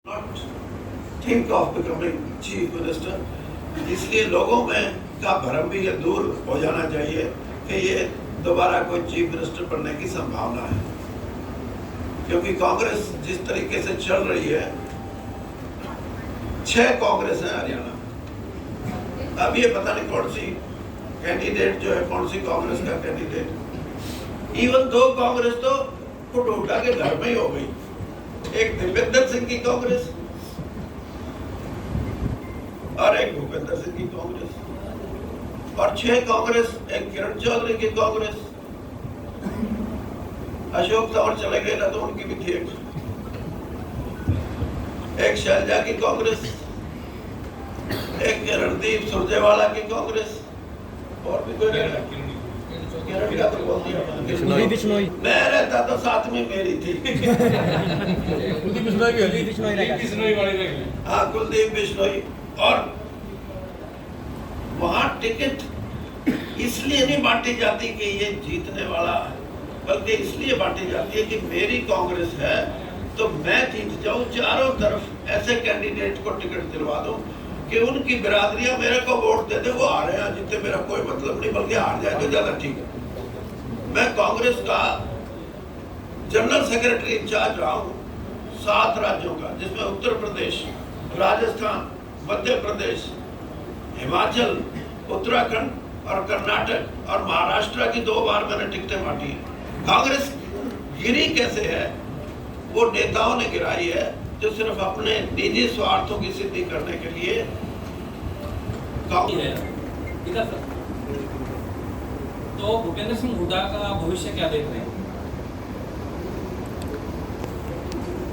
not think of becoming chief minister. इसलिए लोगों में का भ्रम भी ये दूर हो जाना चाहिए कि ये दोबारा कोई चीफ मिनिस्टर बनने की संभावना है, क्योंकि कांग्रेस जिस तरीके से चल रही है, 6 कांग्रेस है हरियाणा। अब ये पता नहीं कौन सी कैंडिडेट जो है, कौन सी कांग्रेस का कैंडिडेट। इवन 2 कांग्रेस तो कुटुंबा के घर में ही हो गई। एक दिव्येंद्र सिंह की कांग्रेस और एक भूपेंद्र सिंह की कांग्रेस, और 6 कांग्रेस, एक किरण चौधरी की कांग्रेस। अशोक तंवर चले गए ना, तो उनकी भी थी एक शैलजा की कांग्रेस, एक रणदीप सुरजेवाला की कांग्रेस, और भी कोई किरण का तो बोल दिया। मैं रहता तो साथ में मेरी थी। हाँ, कुलदीप बिश्नोई। और वहां टिकट इसलिए नहीं बांटी जाती कि ये जीतने वाला है, बल्कि इसलिए बांटी जाती है कि मेरी कांग्रेस है तो मैं जीत जाऊं। चारों तरफ ऐसे कैंडिडेट को टिकट दिलवा दूं कि उनकी बिरादरियां मेरे को वोट दे दे। वो हारे या जीते मेरा कोई मतलब नहीं, बल्कि हार जाए तो ज्यादा ठीक है। मैं कांग्रेस का जनरल सेक्रेटरी इंचार्ज रहा हूं 7 राज्यों का, जिसमें उत्तर प्रदेश, राजस्थान, मध्य प्रदेश, हिमाचल, उत्तराखंड और कर्नाटक और महाराष्ट्र की 2 बार मैंने टिकटें बांटी है। कांग्रेस गिरी कैसे है? वो नेताओं ने गिराई है जो सिर्फ अपने निजी स्वार्थों की सिद्धि करने के लिए तो भूपेंद्र सिंह हुड्डा का भविष्य क्या देख रहे हैं?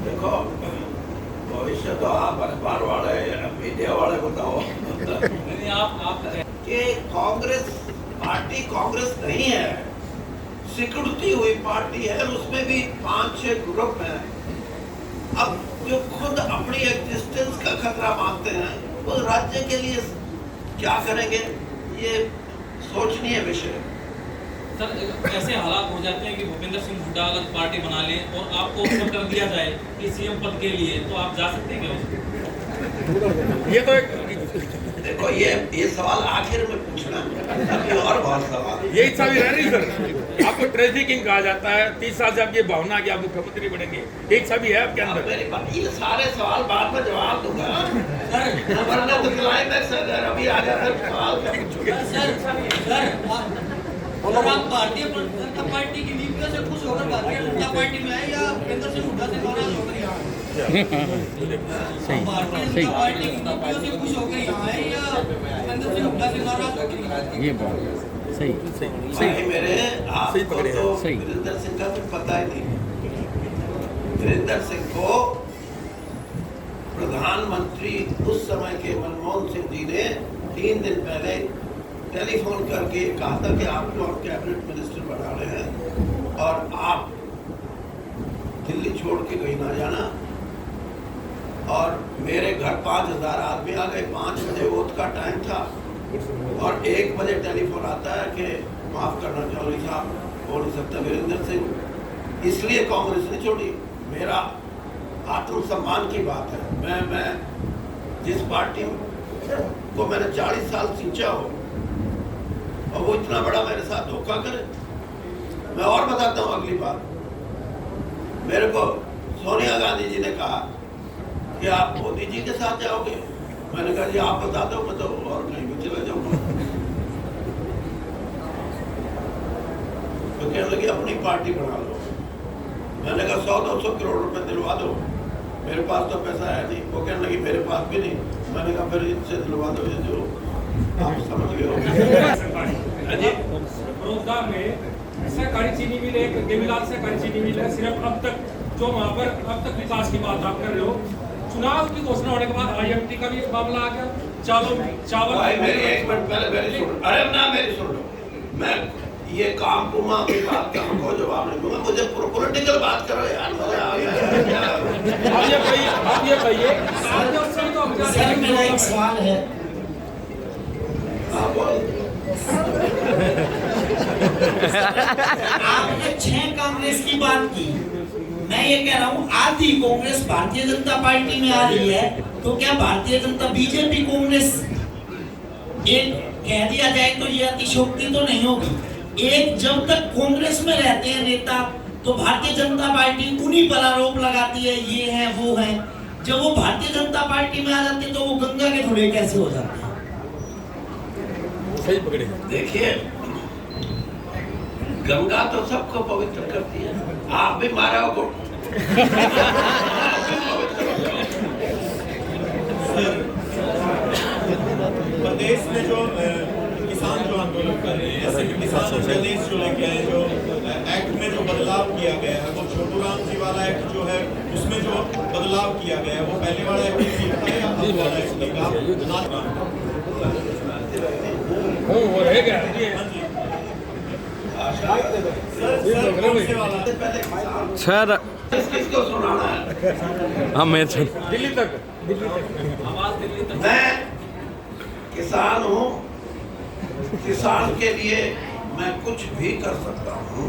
देखो, भविष्य तो आप अखबार वाले या मीडिया वाले बताओ। आप कि कांग्रेस पार्टी कांग्रेस नहीं है, सिकुड़ती हुई पार्टी है। उसमें भी 5-6 ग्रुप हैं। अब जो खुद अपनी एग्जिस्टेंस का खतरा मानते हैं, वो राज्य के लिए क्या करेंगे, ये सोचनीय विषय। सर, ऐसे हालात हो जाते हैं कि भूपेंद्र सिंह हुड्डा अगर पार्टी बना ले और आपको ऑफर कर दिया जाए कि सीएम पद के लिए, तो आप जा सकते हैं क्या? ये तो एक देखो, ये सवाल आखिर में पूछना, अभी और बहुत सवाल। ये इच्छा भी रह रही सर। आपको ट्रेजरी किंग कहा जाता है। 30 साल से आपकी भावना कि आप मुख्यमंत्री बनेंगे, ये इच्छा भी है आपके अंदर? ये सारे सवाल बाद में जवाब दूंगा, वरना तो क्लाइमैक्स अभी आ जाता सवाल। और आप भारतीय जनता पार्टी की नीतियों से खुश होकर भारतीय जनता पार्टी में आए या भूपेंद्र सिंह हुड्डा से नाराज होकर यहाँ आए? भारतीय जनता पार्टी की नीतियों से खुश होकर यहाँ आए या भूपेंद्र सिंह हुड्डा से नाराज होकर यहाँ आए? ये बात सही मेरे आपको तो वीरेंद्र सिंह का तो पता ही नहीं। वीरेंद्र सिंह को प्रधानमंत्री उस समय के मनमोहन सिंह जी ने 3 दिन पहले टेलीफोन करके कहा था कि आपको हम कैबिनेट मिनिस्टर बना रहे हैं और आप दिल्ली छोड़ के कहीं ना जाना। और मेरे घर 5000 आदमी आ गए। 5 बजे वोट का टाइम था और 1 बजे टेलीफोन आता है कि माफ करना चौधरी साहब, हो नहीं सकता। वीरेंद्र सिंह इसलिए कांग्रेस ने छोड़ी। मेरा आत्मसम्मान की बात है। मैं जिस पार्टी को मैंने 40 साल सिंचा हो और वो इतना बड़ा मेरे साथ धोखा करे। मैं और बताता हूँ अगली बार। मेरे को सोनिया गांधी जी ने कहा कि आप मोदी जी के साथ जाओगे। मैंने कहा जी आप बता दो, मैं तो और कहीं भी चला जाऊंगा। तो कहने लगी अपनी पार्टी बना लो। मैंने कहा 100-200 करोड़ रुपए दिलवा दो, मेरे पास तो पैसा है नहीं। वो कहने लगी मेरे पास भी नहीं। मैंने कहा फिर इनसे दिलवा दो, ये जो आप समझ गए हो। रोजगार में सहकारी चीनी मिल, एक देवीलाल सहकारी चीनी मिल है। सिर्फ अब तक जो वहाँ पर अब तक विकास की बात आप कर रहे हो, चुनाव की घोषणा होने के बाद IMT का भी मामला आ गया। चावल भाई मेरी 1 मिनट पहले मेरी सुन, अरे ना मेरी सुन लो। मैं ये काम कुमा की बात का हमको जवाब नहीं दूंगा। मुझे पॉलिटिकल बात करो यार, मजा आ गया। आप ये कहिए सर, मेरा एक सवाल है। हाँ बोल। आपने 6 कांग्रेस की बात की, मैं ये कह रहा हूँ आधी कांग्रेस भारतीय जनता पार्टी में आ रही है, तो क्या भारतीय जनता बीजेपी कांग्रेस एक कह दिया जाए तो ये अतिशोक्ति तो नहीं होगी। एक जब तक कांग्रेस में रहते हैं नेता तो भारतीय जनता पार्टी उन्हीं पर आरोप लगाती है, ये है वो है। जब वो भारतीय जनता पार्टी में आ जाते हैं तो वो गंगा के धुले कैसे हो जाते हैं? सही पकड़े। देखिए, गंगा तो सबको पवित्र करती है, आप भी मारा हो प्रदेश में जो किसान जो आंदोलन कर रहे हैं, ऐसे किसान अध्यादेश जो लेके आए, जो एक्ट में जो बदलाव किया गया है, वो छोटू राम जी वाला एक्ट जो है उसमें जो बदलाव किया गया है, वो पहले वाला एक्ट ठीक था या अब वाला एक्ट ठीक वो रहेगा। सर किसको सुनाना है? हाँ मैं दिल्ली तक आवाज दिल्ली तक। मैं किसान हूँ, किसान के लिए मैं कुछ भी कर सकता हूँ।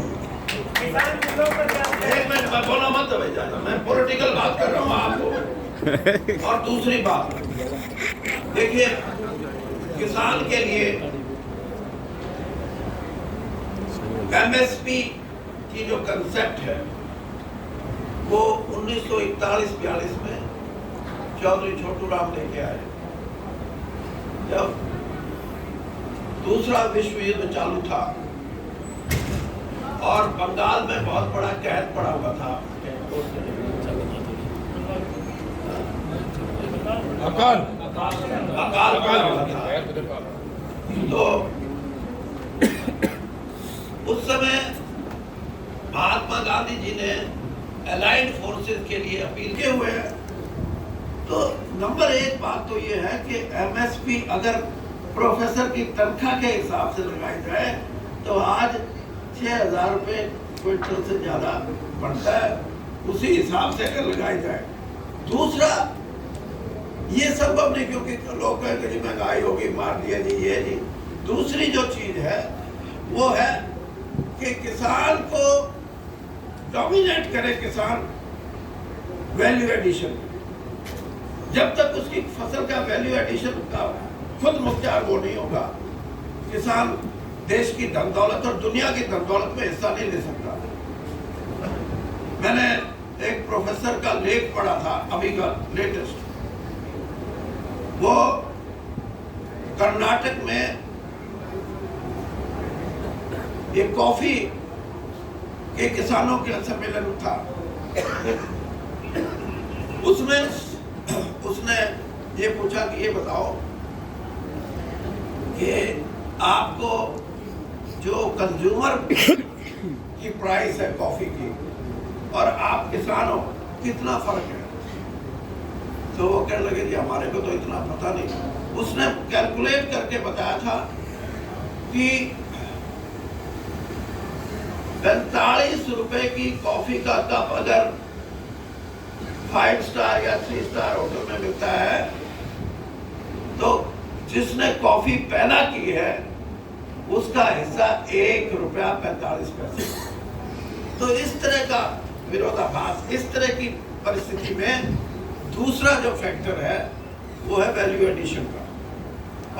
एक मिनट, मैं बोला मत भाई जाना, मैं पॉलिटिकल बात कर रहा हूँ आपको। और दूसरी बात, देखिए, किसान के लिए एमएसपी की जो कंसेप्ट है वो 1941-42 में चौधरी छोटू राम लेके आए। जब दूसरा विश्व युद्ध चालू था और बंगाल में बहुत बड़ा कहर पड़ा हुआ था, अकाल पड़ा हुआ था, तो उस समय महात्मा गांधी जी ने अलाइड फोर्सेस के लिए अपील किए हुए हैं। तो नंबर एक बात तो ये है कि एमएसपी अगर प्रोफेसर की तनख्वाह के हिसाब से लगाई जाए तो आज 6,000 रुपये क्विंटल से ज्यादा बढ़ता है, उसी हिसाब से अगर लगाई जाए। दूसरा, ये संभव नहीं क्योंकि लोग कहेंगे जी महंगाई होगी, मार दिया जी ये जी। दूसरी जो चीज है वो है कि किसान को डोमिनेट करे किसान वैल्यू एडिशन। जब तक उसकी फसल का वैल्यू एडिशन का खुद मुख्तियार वो नहीं होगा, किसान देश की धन दौलत और दुनिया की धन दौलत में हिस्सा नहीं ले सकता। मैंने एक प्रोफेसर का लेख पढ़ा था अभी का लेटेस्ट, वो कर्नाटक में ये कॉफी के किसानों का सम्मेलन था, उसमें उसने ये पूछा कि ये बताओ कि आपको जो कंज्यूमर की प्राइस है कॉफी की और आप किसान हो, कितना फर्क है? तो वो कहने लगे जी हमारे को तो इतना पता नहीं। उसने कैलकुलेट करके बताया था कि 45 रुपए की कॉफी का कप अगर 5 स्टार या 3 स्टार होटल में मिलता है तो जिसने कॉफी पैदा की है उसका हिस्सा 1 रुपया 45 पैसे। तो इस तरह का विरोधाभास, इस तरह की परिस्थिति में दूसरा जो फैक्टर है वो है वैल्यू एडिशन का,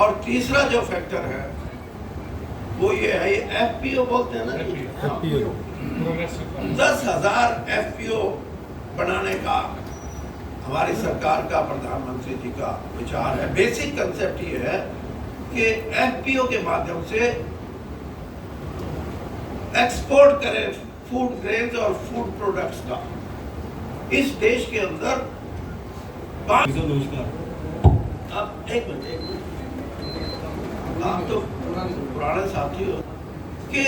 और तीसरा जो फैक्टर है वो ये है, ये एफपीओ बोलते हैं ना, 10,000 एफपीओ बनाने का हमारी सरकार का, प्रधानमंत्री जी का विचार है। बेसिक कंसेप्ट ये है कि एफपीओ के माध्यम से एक्सपोर्ट करें फूड ग्रेन्स और फूड प्रोडक्ट्स का इस देश के अंदर। अब एक मिनट, आप तो पुराने साथी हो कि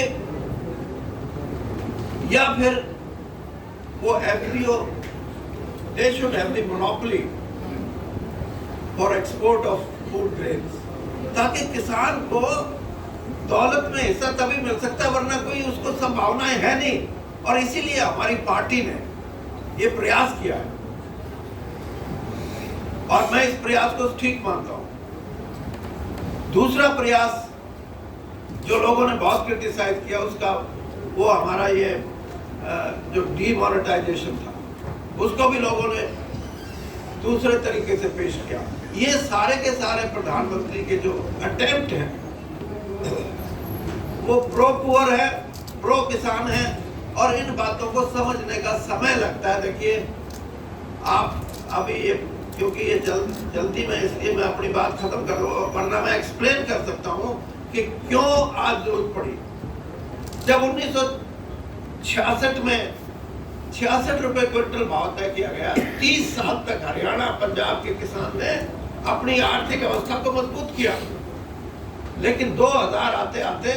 या फिर वो FPO they should have the monopoly for export of food grains, ताकि किसान को दौलत में हिस्सा तभी मिल सकता है, वरना कोई उसको संभावनाएं है नहीं। और इसीलिए हमारी पार्टी ने ये प्रयास किया है और मैं इस प्रयास को ठीक मानता हूं। दूसरा प्रयास जो लोगों ने बहुत क्रिटिसाइज किया उसका, वो हमारा ये जो डीमोनेटाइजेशन था उसको भी लोगों ने दूसरे तरीके से पेश किया। ये सारे के सारे प्रधानमंत्री के जो अटेम्प्ट हैं वो प्रो पुअर है, प्रो किसान है, और इन बातों को समझने का समय लगता है। देखिए आप अभी ये, क्योंकि ये जल्दी में, इसलिए मैं अपनी बात खत्म कर दूँ, वरना मैं एक्सप्लेन कर सकता हूँ कि क्यों आज जरूरत पड़ी। जब 1966 में 66 रुपए क्विंटल भाव तय किया गया, 30 साल तक हरियाणा पंजाब के किसान ने अपनी आर्थिक अवस्था को मजबूत किया, लेकिन 2000 आते आते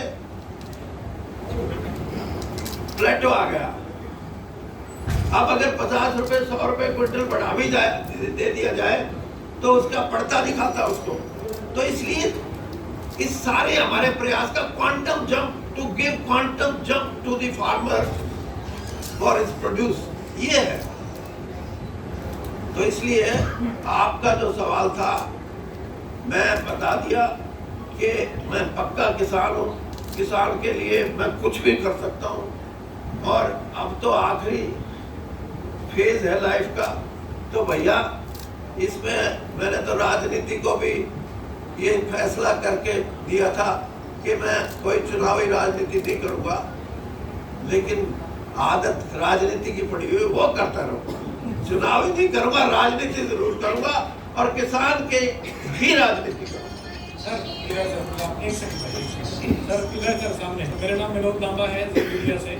प्लेटो आ गया। अब अगर 50 रुपए 100 रुपए क्विंटल बढ़ा भी जाए, दे दिया जाए, तो उसका पड़ता दिखाता उसको। तो इसलिए इस सारे हमारे प्रयास का quantum jump, to give quantum jump to the farmer for his produce, ये है। तो इसलिए आपका जो सवाल था मैं बता दिया कि मैं पक्का किसान हूँ, किसान के लिए मैं कुछ भी कर सकता हूँ। और अब तो आखिरी फेज है लाइफ का, तो भैया इसमें मैंने तो राजनीति को भी ये फैसला करके दिया था कि मैं कोई चुनावी राजनीति नहीं करूँगा, लेकिन आदत राजनीति की पड़ी हुई वो करता रहूँगा। चुनावी नहीं करूँगा, राजनीति जरूर करूँगा, और किसान के भी राजनीति करूँगा। सर सामने मेरा नाम विनोद लांबा है मीडिया से।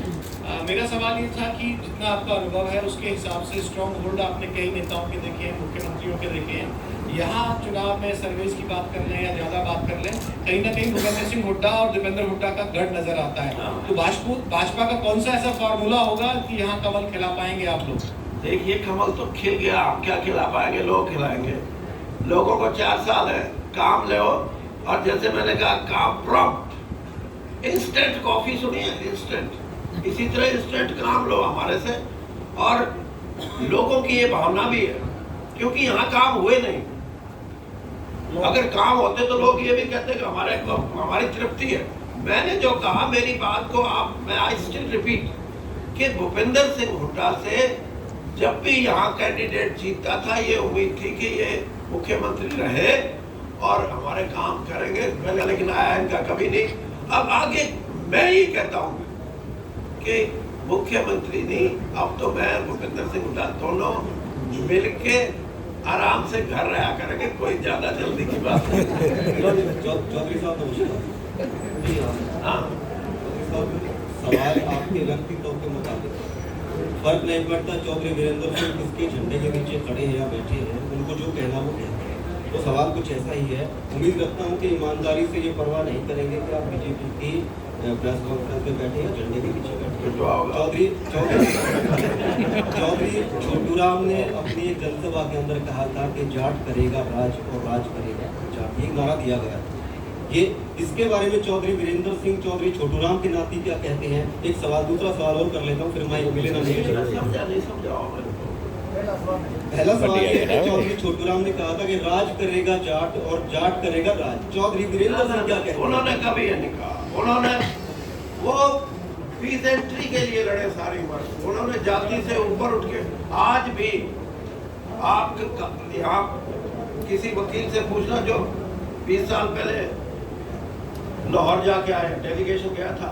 मेरा सवाल ये था कि जितना आपका अनुभव है उसके हिसाब से स्ट्रॉन्ग होल्ड आपने कई नेताओं के देखे हैं, मुख्यमंत्रियों के देखे हैं। यहाँ चुनाव में सर्विस की बात कर लें या ज़्यादा बात कर लें, कहीं ना कहीं भूपेंद्र सिंह हुड्डा और दीपेंद्र हुड्डा का गढ़ नजर आता है। तो भाजपा का कौन सा ऐसा फार्मूला होगा कि यहाँ कमल खिला पाएंगे आप लोग? देखिए कमल तो खिल गया, आप क्या खिला पाएंगे, लोग खिलाएंगे। लोगों को 4 साल है, काम ले, और जैसे मैंने कहा काम प्रॉम्प्ट, इंस्टेंट कॉफी सुनिए, इंस्टेंट, इसी तरह इंस्टेंट काम लो हमारे से। और लोगों की ये भावना भी है, क्योंकि यहाँ काम हुए नहीं। अगर काम होते तो लोग ये भी कहते कि हमारी तृप्ति है। मैंने जो कहा, मेरी बात को मैं आई स्टिल रिपीट कि भूपेंद्र सिंह हुड्डा से जब भी यहाँ कैंडिडेट जीतता था, ये उम्मीद थी कि ये मुख्यमंत्री रहे और हमारे काम करेंगे, लेकिन आया इनका कभी नहीं। अब आगे मैं ही कहता हूँ कि मुख्यमंत्री नहीं, अब तो मैं भूपेंद्र सिंह हुड्डा दोनों मिलके आराम से घर रहा करेंगे, कोई ज्यादा जल्दी की बात नहीं। चौधरी साहब सवाल आपके व्यक्तित्व के मुताबिक फर्क नहीं पड़ता चौधरी वीरेंद्र सिंह किसके झंडे के नीचे खड़े हैं या बैठे हैं, उनको जो कहना वो कहते हैं। तो सवाल कुछ ऐसा ही है। उम्मीद रखता हूँ कि ईमानदारी से ये परवाह नहीं करेंगे कि आप बीजेपी की प्रेस कॉन्फ्रेंस में बैठे या झंडे के पीछे बैठे। चौधरी छोटूराम ने अपनी एक जनसभा के अंदर कहा था कि जाट करेगा राज और राज करेगा जाट, ये नारा दिया गया था। ये इसके बारे में चौधरी वीरेंद्र सिंह चौधरी छोटूराम के नाती क्या कहते हैं? एक सवाल, दूसरा सवाल और कर लेता हूँ, फिर मैं मिले ना नहीं। पहला सवाल ये है कि चौधरी छोटूराम ने कहा था कि राज करेगा जाट और जाट करेगा राज। चौधरी वीरेंद्र सिंह क्या कहते हैं? उन्होंने कभी ये नहीं कहा। उन्होंने वो पीसेंट्री के लिए लड़े सारी उम्र। उन्होंने जाति से ऊपर उठ के, आज भी आप यहाँ किसी वकील से पूछना जो 20 साल पहले लाहौर जाके आए, डेलीगेशन गया था,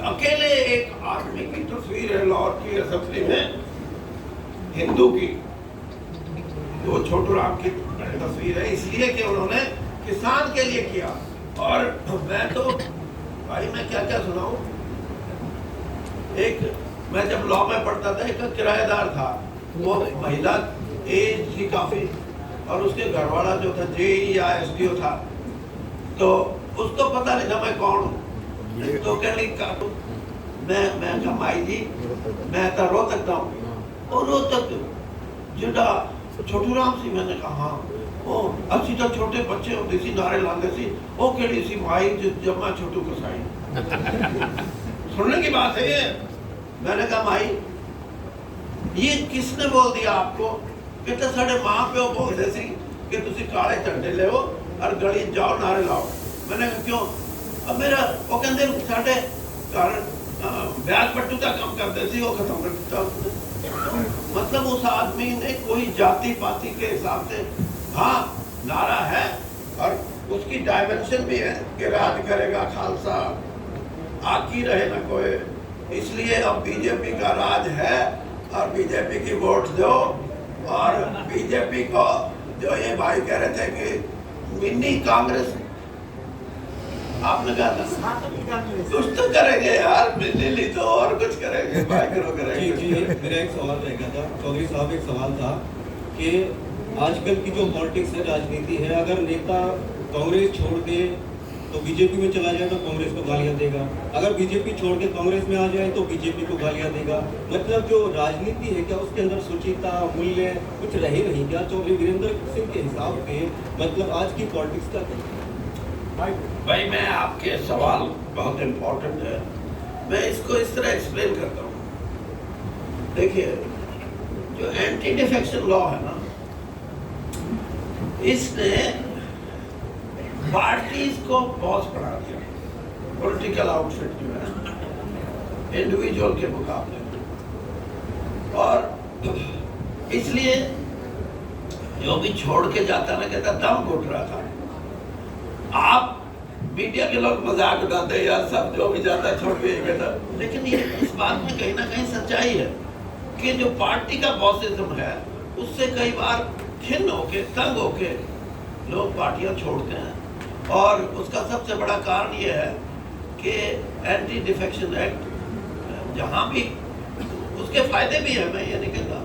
अकेले एक आदमी की तस्वीर है लाहौर की असेंबली में, हिंदू की, वो छोटूराम की तस्वीर है, इसलिए कि उन्होंने किसान के लिए किया। और मैं तो भाई मैं क्या क्या सुनाऊं। एक मैं जब लॉ में पढ़ता था, एक किराएदार था, वो महिला एज थी काफी, और उसके घरवाला जो था जेई या एसडीओ था, तो उसको पता नहीं था मैं कौन हूँ। तो कह रही मैं कमाई जी मैं तो रोहतक हूँ, और रोहतक जिड़ा छोटूराम सी। मैंने कहा हाँ, ओ अच्छी तो छोटे बच्चे होते सी, नारे लाते सी, ओ केड़ी सी माई जब मैं छोटू कसाई। सुनने की बात है ये। मैंने कहा माई ये किसने बोल दिया आपको? कहते साढ़े माँ प्यो बोलते सी कि तुसी काले झंडे ले और गली जाओ नारे लाओ। मैंने कहा क्यों? अब मेरा वो कहते साढ़े घर ब्याज बटूता कम कर देती वो खत्म कर देता उसने। मतलब उस आदमी ने कोई जाति पाति के हिसाब से हाँ नारा है और उसकी डायमेंशन भी है कि राज करेगा खालसा आकी रहे न कोई। इसलिए अब बीजेपी का राज है और बीजेपी की वोट दो। और बीजेपी को जो ये भाई कह रहे थे कि मिनी कांग्रेस आपने कहा था कुछ तो करेंगे यार, मिलने ली तो और कुछ करेंगे माइक्रो करेंगे। जी मेरा एक सवाल रहेगा था चौधरी साहब, एक सवाल था कि आजकल की जो पॉलिटिक्स है, राजनीति है, अगर नेता कांग्रेस छोड़ दे तो बीजेपी में चला जाए तो कांग्रेस को गालियां देगा, अगर बीजेपी छोड़ के कांग्रेस में आ जाए तो बीजेपी को गालियां देगा। मतलब जो राजनीति है क्या उसके अंदर सुचिता मूल्य कुछ रहे नहीं क्या? चौधरी वीरेंद्र सिंह के हिसाब से मतलब आज की पॉलिटिक्स का क्या? भाई मैं आपके सवाल बहुत इम्पोर्टेंट है, मैं इसको इस तरह एक्सप्लेन करता हूँ। देखिए जो एंटी डिफेक्शन लॉ है ना, इसने पार्टीज को बॉस बना दिया, पॉलिटिकल आउटफिट जो है इंडिविजुअल के मुकाबले। और इसलिए जो भी छोड़ के जाता ना कहता दम घुट रहा था। आप मीडिया के लोग मजाक उड़ाते हैं यार, सब जो भी जाता छोड़ के कहता, लेकिन ये इस बात में कहीं ना कहीं सच्चाई है कि जो पार्टी का बॉसिज्म है उससे कई बार खिन्न होके तंग होके लोग पार्टियां छोड़ते हैं। और उसका सबसे बड़ा कारण ये है कि एंटी डिफेक्शन एक्ट जहाँ भी उसके फायदे भी हैं, मैं ये नहीं कहता,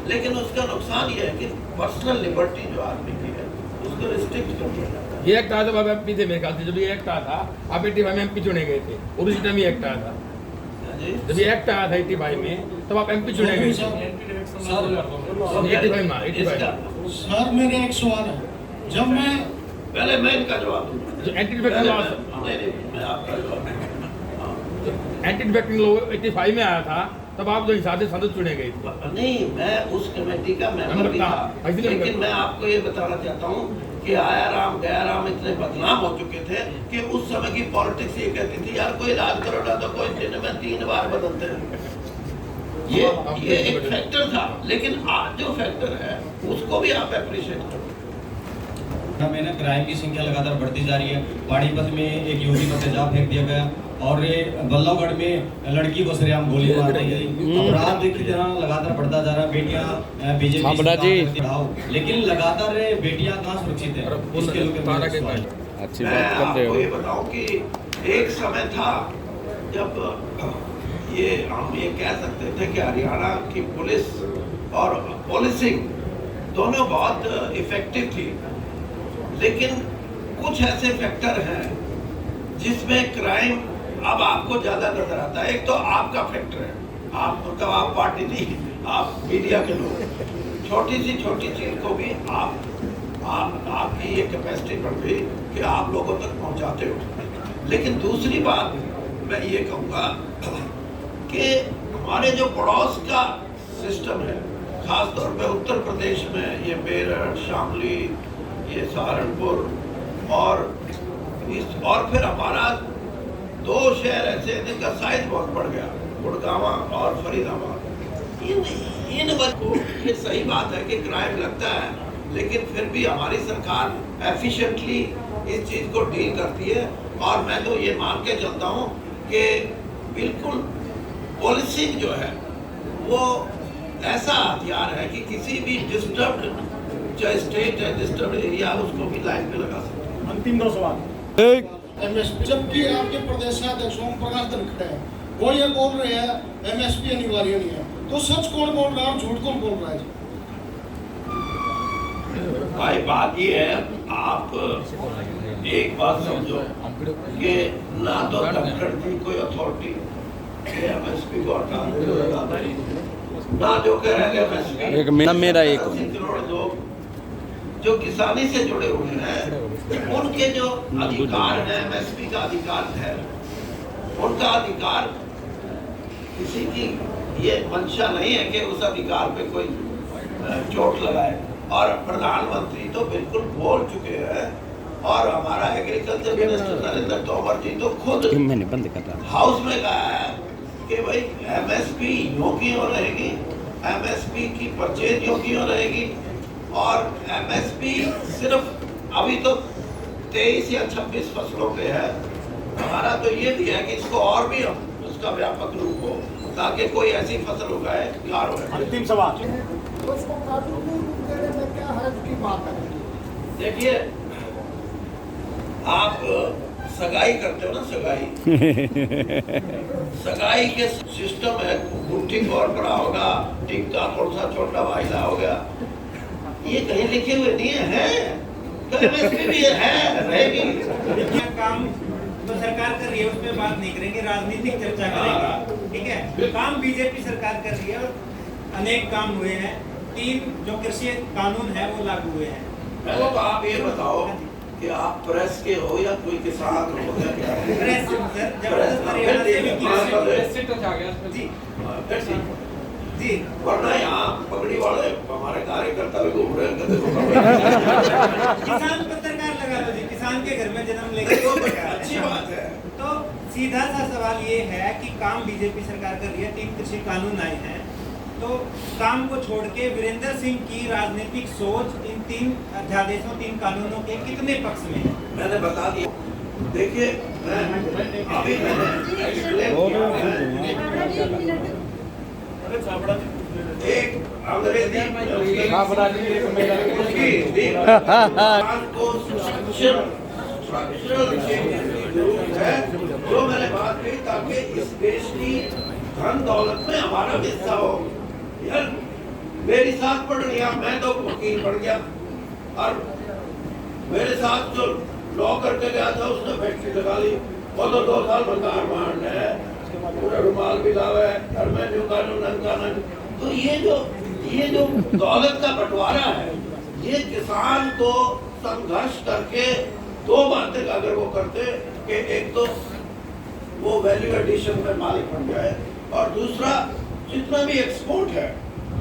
लेकिन उसका नुकसान ये है कि पर्सनल लिबर्टी जो आदमी की है उसको रिस्ट्रिक्ट कर दिया जाता है। ये एक्ट आया था आप एमपी थे मेरे ख्याल से, जब ये एक्ट आया था आप 85 में एमपी चुने गए थे, और उसी टाइम ये एक्ट आया था। जब ये एक्ट आया था 85 में तब आप एमपी चुने गए थे 85 में। सर मेरा एक सवाल है, जब मैं पहले मैं इनका जवाब दूंगा। जो एंटी डिफेक्टिंग लॉ, मैं आपका जवाब एंटी डिफेक्टिंग लॉ 85 में आया था, तब आप जो हिसाब से संसद चुने गए थे। नहीं, मैं उस कमेटी का मेंबर भी था, लेकिन मैं आपको ये बताना चाहता हूँ कि आया राम गया राम इतने बदनाम हो चुके थे कि उस समय की पॉलिटिक्स ये कहती थी यार कोई राज करो ना तो कोई दिन में 3 बार बदलते हैं। ये एक फैक्टर था, लेकिन आज जो फैक्टर है उसको भी आप अप्रिशिएट करो। मैंने क्राइम की संख्या लगातार बढ़ती जा रही है। पानीपत में एक युवती पर तेजाब फेंक दिया गया और ये बल्लभगढ़ में लड़की को सरेआम गोली मार दी गई। अपराध की तरह लगातार बढ़ता जा रहा है। बेटियां बीजेपी लेकिन लगातार बेटियां कहाँ सुरक्षित है? मैं आपको ये बताऊं कि एक समय था जब ये हम ये कह सकते थे कि हरियाणा की पुलिस और पुलिसिंग दोनों बहुत इफेक्टिव थी, लेकिन कुछ ऐसे फैक्टर हैं जिसमें क्राइम अब आपको ज्यादा नजर आता है। एक तो आपका फैक्टर है, आप मतलब आप पार्टी नहीं, आप मीडिया के लोग, छोटी चीज को भी आपकी ये कैपेसिटी बढ़ गई कि आप लोगों तक पहुंचाते हो। लेकिन दूसरी बात मैं ये कहूँगा कि हमारे जो पड़ोस का सिस्टम है, खासतौर पे उत्तर प्रदेश में ये मेरठ, शामली, ये सहारनपुर और फिर हमारा 2 शहर ऐसे हैं जिनका साइज बहुत बढ़ गया, गुड़गांव और फरीदाबाद। इन को ये सही बात है कि क्राइम लगता है, लेकिन फिर भी हमारी सरकार एफिशिएंटली इस चीज़ को डील करती है। और मैं तो ये मान के चलता हूँ कि बिल्कुल पॉलिसिंग जो है वो ऐसा हथियार है कि किसी भी डिस्टर्ब्ड चाहे स्टेट है डिस्टर्ब एरिया उसको भी लाइन पे लगा सकते हैं। अंतिम 2 सवाल। जबकि आपके प्रदेश अध्यक्ष ओम प्रकाश धनखड़ है, वो ये बोल रहे हैं एमएसपी अनिवार्य नहीं है, तो सच कौन बोल रहा है और झूठ कौन बोल रहा है? भाई बात ये है, आप एक बात समझो कि ना तो धनखड़ की कोई अथॉरिटी एमएसपी को हटाने ना जो कह रहे हैं एमएसपी मेरा एक करोड़ लोग जो किसानी से जुड़े हुए हैं उनके जो अधिकार है, एमएसपी का अधिकार है, उनका अधिकार किसी की ये मंशा नहीं है कि उस अधिकार पे कोई चोट लगाए। और प्रधानमंत्री तो बिल्कुल बोल चुके हैं और हमारा एग्रीकल्चर मिनिस्टर नरेंद्र तोमर जी तो खुद मैंने बंद कर रहा हाउस में कहा है कि भाई एमएसपी यूं क्यों रहेगी, एमएसपी की परचेज यूं क्यों रहेगी, और एमएसपी सिर्फ अभी तो 23 या 26 फसलों पे है। हमारा तो ये भी है कि इसको और भी उसका व्यापक रूप हो, ताकि कोई ऐसी फसल उगाए कार हो। अंतिम सवाल, उसको कानूनी रूप देने में क्या हर्ज की बात है? देखिए, आप सगाई करते हो ना, सगाई के सिस्टम है, ठीक और बड़ा होगा, ठीक का कौन सा छोटा वायदा हो गया, ये कहीं लिखे हुए नहीं है, तो एमएसपी भी है रहेगी। काम तो सरकार कर रही है, उसमें बात नहीं करेंगे, राजनीतिक चर्चा करेंगे, ठीक है। काम बीजेपी सरकार कर रही है और अनेक काम हुए हैं, 3 जो कृषि कानून है वो लागू हुए हैं। तो आप ये बताओ कि आप प्रेस के हो या कोई किसान हो या क्या? प्रेस सर, जबरदस्त हरियाणा से भी जी जी, वरना यहाँ पगड़ी वाले हमारे कार्यकर्ता भी घूम रहे हैं। किसान पत्रकार लगा लो जी, किसान के घर में जन्म लेके तो अच्छी बात है। तो सीधा सा सवाल ये है कि काम बीजेपी सरकार कर रही है, 3 कृषि कानून आए हैं, तो काम को छोड़ के वीरेंद्र सिंह की राजनीतिक सोच इन 3 अध्यादेशों, 3 कानूनों के कितने पक्ष में है? मैंने बता दिया। देखिए, अभी एक अंग्रेजी को जो मैंने बात कही, ताकि इस देश की धन दौलत में हमारा हिस्सा हो। यार मेरी साथ पढ़ लिया, मैं तो वकील पढ़ गया, और मेरे साथ जो लॉ करके गया था उसने फैक्ट्री लगा ली, वो तो 2 साल बंगार मांड है, पूरा रुमाल भी लावे, घर में जो कानून। तो ये जो दौलत का बंटवारा है, ये किसान को संघर्ष करके 2 बातें अगर वो करते कि एक तो वो वैल्यू एडिशन में मालिक बन जाए, और दूसरा जितना भी एक्सपोर्ट है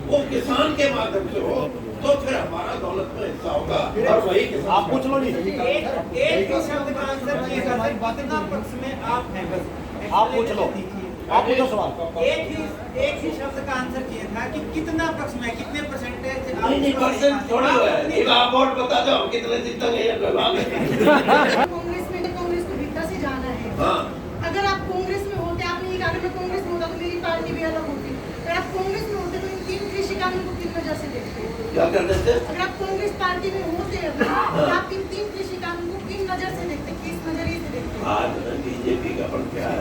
वो किसान के माध्यम से हो, तो फिर हमारा दौलत में हिस्सा होगा। और वही आप पूछ लो नहीं, एक ही शब्द का आंसर चाहिए था, कितना पक्ष में आप हैं, बस आप पूछ लो, आप पूछो सवाल। एक ही शब्द का आंसर चाहिए था कि कितना पक्ष में, कितने परसेंटेज? नहीं, परसेंट थोड़ा हुआ है, एक आप वोट बता दो कितने जीतेंगे या कोई बात नहीं। कांग्रेस में, कांग्रेस को भीतर से जाना है। हाँ, अगर आप कांग्रेस में होते, आपने ये कहा मैं कांग्रेस में होता तो मेरी पार्टी भी अलग होती। अगर आप कांग्रेस में होते तो इन 3 कृषि कानून को किस वजह से देखते? क्या कर देते? अगर आप कांग्रेस पार्टी में होते तो आप इन 3 कृषि कानून को किस नजर से देखते, किस नजरिए से देखते? आज बीजेपी का बन क्या है?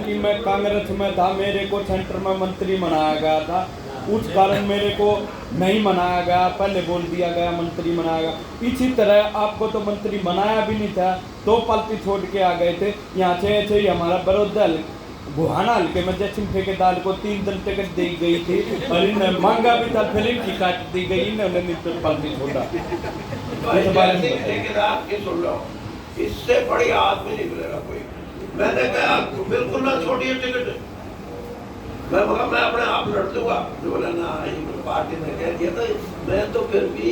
कि मैं कांग्रेस में था, मेरे को सेंटर में मंत्री बनाया गया था, उस कारण मेरे को नहीं बनाया गया, पहले बोल दिया गया मंत्री बनाया गया। इसी तरह आपको तो मंत्री बनाया भी नहीं था, 2 पार्टी छोड़ के आ गए थे। यहाँ से ऐसे ही हमारा बड़ौदा गुहाना हल्के में जैसिम ठेकेदार को 3 दिन टिकट दी गई थी, और इन्हें मांगा भी था, फिल्म की काट दी गई, इन्होंने नहीं पार्टी छोड़ा। ठेकेदार की सुन लो, इससे बड़ी आदमी नहीं मिलेगा कोई। मैंने कहा बिल्कुल ना छोड़िए टिकट, मैं बोला मैं अपने आप लड़ दूंगा। जो बोला ना, पार्टी ने कह दिया था, मैं तो फिर भी